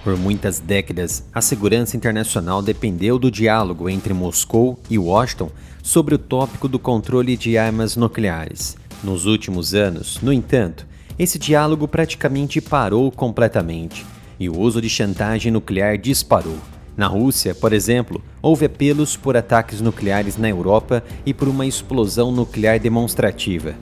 Por muitas décadas, a segurança internacional dependeu do diálogo entre Moscou e Washington sobre o tópico do controle de armas nucleares. Nos últimos anos, no entanto, esse diálogo praticamente parou completamente e o uso de chantagem nuclear disparou. Na Rússia, por exemplo, houve apelos por ataques nucleares na Europa e por uma explosão nuclear demonstrativa.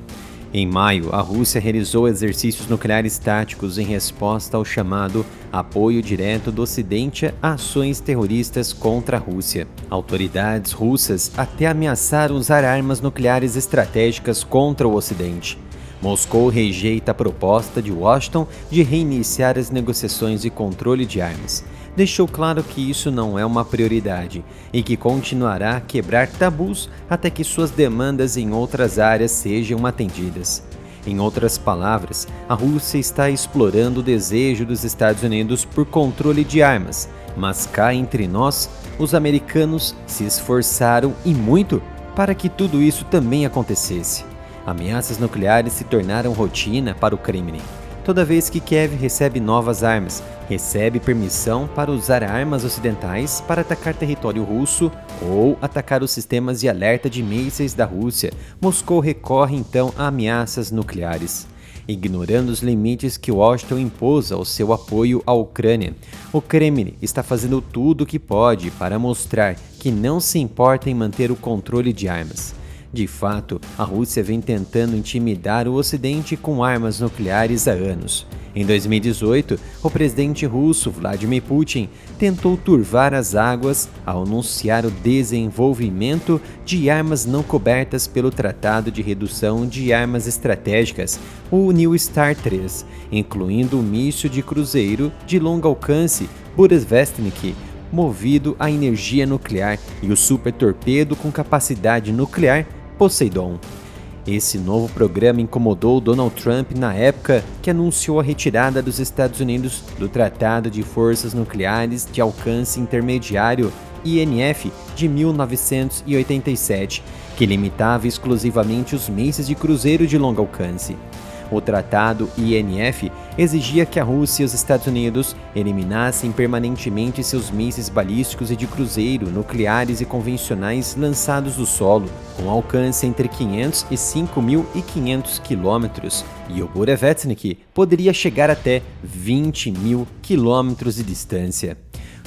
Em maio, a Rússia realizou exercícios nucleares táticos em resposta ao chamado apoio direto do Ocidente a ações terroristas contra a Rússia. Autoridades russas até ameaçaram usar armas nucleares estratégicas contra o Ocidente. Moscou rejeita a proposta de Washington de reiniciar as negociações de controle de armas. Deixou claro que isso não é uma prioridade e que continuará a quebrar tabus até que suas demandas em outras áreas sejam atendidas. Em outras palavras, a Rússia está explorando o desejo dos Estados Unidos por controle de armas, mas cá entre nós, os americanos se esforçaram e muito para que tudo isso também acontecesse. Ameaças nucleares se tornaram rotina para o Kremlin. Toda vez que Kiev recebe novas armas, recebe permissão para usar armas ocidentais para atacar território russo ou atacar os sistemas de alerta de mísseis da Rússia, Moscou recorre então a ameaças nucleares. Ignorando os limites que Washington impôs ao seu apoio à Ucrânia, o Kremlin está fazendo tudo o que pode para mostrar que não se importa em manter o controle de armas. De fato, a Rússia vem tentando intimidar o Ocidente com armas nucleares há anos. Em 2018, o presidente russo Vladimir Putin tentou turvar as águas ao anunciar o desenvolvimento de armas não cobertas pelo Tratado de Redução de Armas Estratégicas, o New START 3, incluindo o míssil de cruzeiro de longo alcance Burevestnik, movido a energia nuclear, e o supertorpedo com capacidade nuclear Poseidon. Esse novo programa incomodou Donald Trump na época que anunciou a retirada dos Estados Unidos do Tratado de Forças Nucleares de Alcance Intermediário, INF, de 1987, que limitava exclusivamente os mísseis de cruzeiro de longo alcance. O tratado INF exigia que a Rússia e os Estados Unidos eliminassem permanentemente seus mísseis balísticos e de cruzeiro, nucleares e convencionais lançados do solo, com alcance entre 500 e 5.500 quilômetros, e o Burevestnik poderia chegar até 20.000 quilômetros de distância.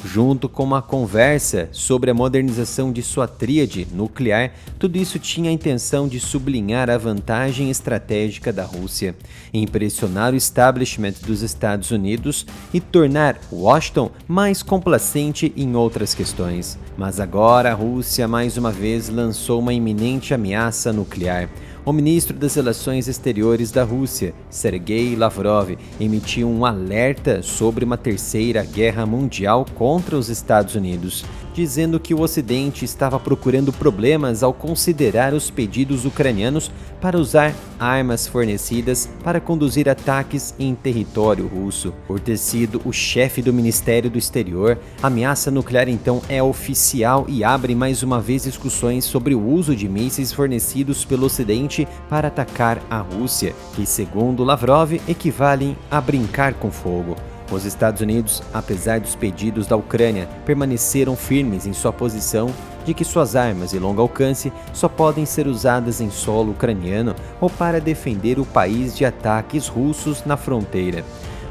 Junto com uma conversa sobre a modernização de sua tríade nuclear, tudo isso tinha a intenção de sublinhar a vantagem estratégica da Rússia, impressionar o establishment dos Estados Unidos e tornar Washington mais complacente em outras questões. Mas agora a Rússia mais uma vez lançou uma iminente ameaça nuclear. O ministro das Relações Exteriores da Rússia, Sergei Lavrov, emitiu um alerta sobre uma terceira guerra mundial contra os Estados Unidos, dizendo que o Ocidente estava procurando problemas ao considerar os pedidos ucranianos para usar armas fornecidas para conduzir ataques em território russo. Por ter sido o chefe do Ministério do Exterior, a ameaça nuclear então é oficial e abre mais uma vez discussões sobre o uso de mísseis fornecidos pelo Ocidente para atacar a Rússia, que, segundo Lavrov, equivalem a brincar com fogo. Os Estados Unidos, apesar dos pedidos da Ucrânia, permaneceram firmes em sua posição de que suas armas de longo alcance só podem ser usadas em solo ucraniano ou para defender o país de ataques russos na fronteira.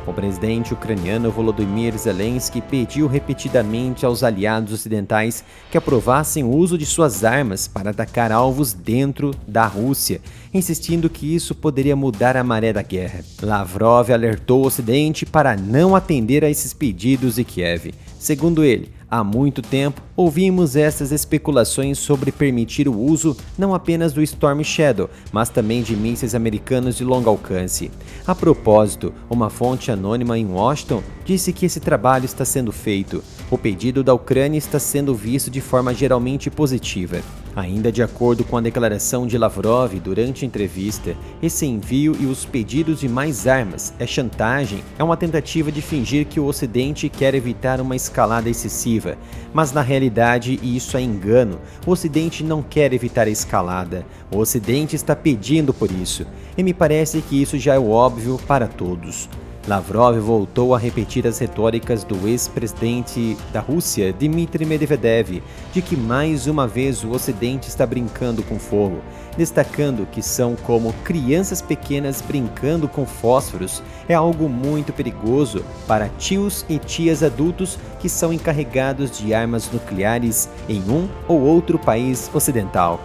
O presidente ucraniano Volodymyr Zelensky pediu repetidamente aos aliados ocidentais que aprovassem o uso de suas armas para atacar alvos dentro da Rússia, insistindo que isso poderia mudar a maré da guerra. Lavrov alertou o Ocidente para não atender a esses pedidos de Kiev. Segundo ele, há muito tempo ouvimos essas especulações sobre permitir o uso não apenas do Storm Shadow, mas também de mísseis americanos de longo alcance. A propósito, uma fonte anônima em Washington disse que esse trabalho está sendo feito. O pedido da Ucrânia está sendo visto de forma geralmente positiva. Ainda de acordo com a declaração de Lavrov durante a entrevista, esse envio e os pedidos de mais armas é chantagem, é uma tentativa de fingir que o Ocidente quer evitar uma escalada excessiva, mas na realidade isso é engano. O Ocidente não quer evitar a escalada, o Ocidente está pedindo por isso, e me parece que isso já é óbvio para todos. Lavrov voltou a repetir as retóricas do ex-presidente da Rússia, Dmitry Medvedev, de que mais uma vez o Ocidente está brincando com fogo, destacando que são como crianças pequenas brincando com fósforos. É algo muito perigoso para tios e tias adultos que são encarregados de armas nucleares em um ou outro país ocidental.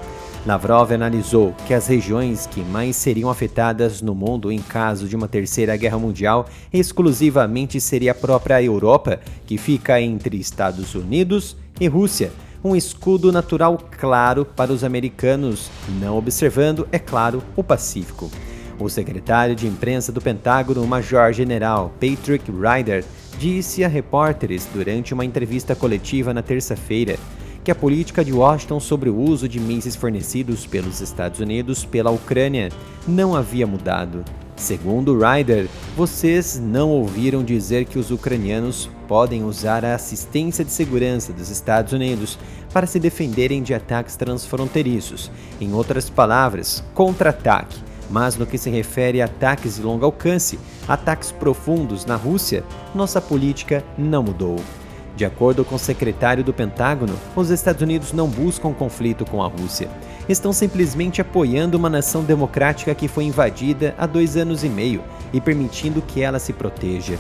Lavrov analisou que as regiões que mais seriam afetadas no mundo em caso de uma terceira guerra mundial exclusivamente seria a própria Europa, que fica entre Estados Unidos e Rússia, um escudo natural claro para os americanos, não observando, é claro, o Pacífico. O secretário de imprensa do Pentágono, o Major-General Patrick Ryder, disse a repórteres durante uma entrevista coletiva na terça-feira que a política de Washington sobre o uso de mísseis fornecidos pelos Estados Unidos pela Ucrânia não havia mudado. Segundo Ryder, vocês não ouviram dizer que os ucranianos podem usar a assistência de segurança dos Estados Unidos para se defenderem de ataques transfronteiriços. Em outras palavras, contra-ataque. Mas no que se refere a ataques de longo alcance, ataques profundos na Rússia, nossa política não mudou. De acordo com o secretário do Pentágono, os Estados Unidos não buscam conflito com a Rússia. Estão simplesmente apoiando uma nação democrática que foi invadida há 2 anos e meio e permitindo que ela se proteja.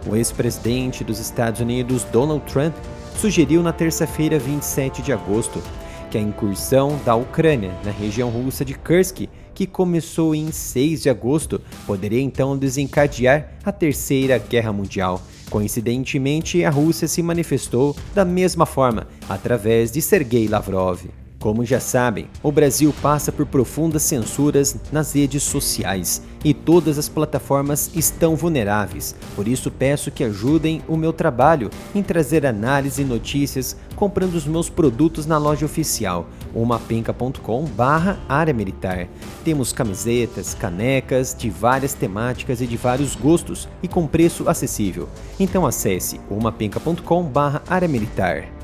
O ex-presidente dos Estados Unidos, Donald Trump, sugeriu na terça-feira, 27 de agosto, que a incursão da Ucrânia na região russa de Kursk, que começou em 6 de agosto, poderia então desencadear a Terceira Guerra Mundial. Coincidentemente, a Rússia se manifestou da mesma forma, através de Sergei Lavrov. Como já sabem, o Brasil passa por profundas censuras nas redes sociais e todas as plataformas estão vulneráveis. Por isso peço que ajudem o meu trabalho em trazer análise e notícias comprando os meus produtos na loja oficial, umapenca.com/área militar. Temos camisetas, canecas de várias temáticas e de vários gostos e com preço acessível. Então acesse umapenca.com/área militar.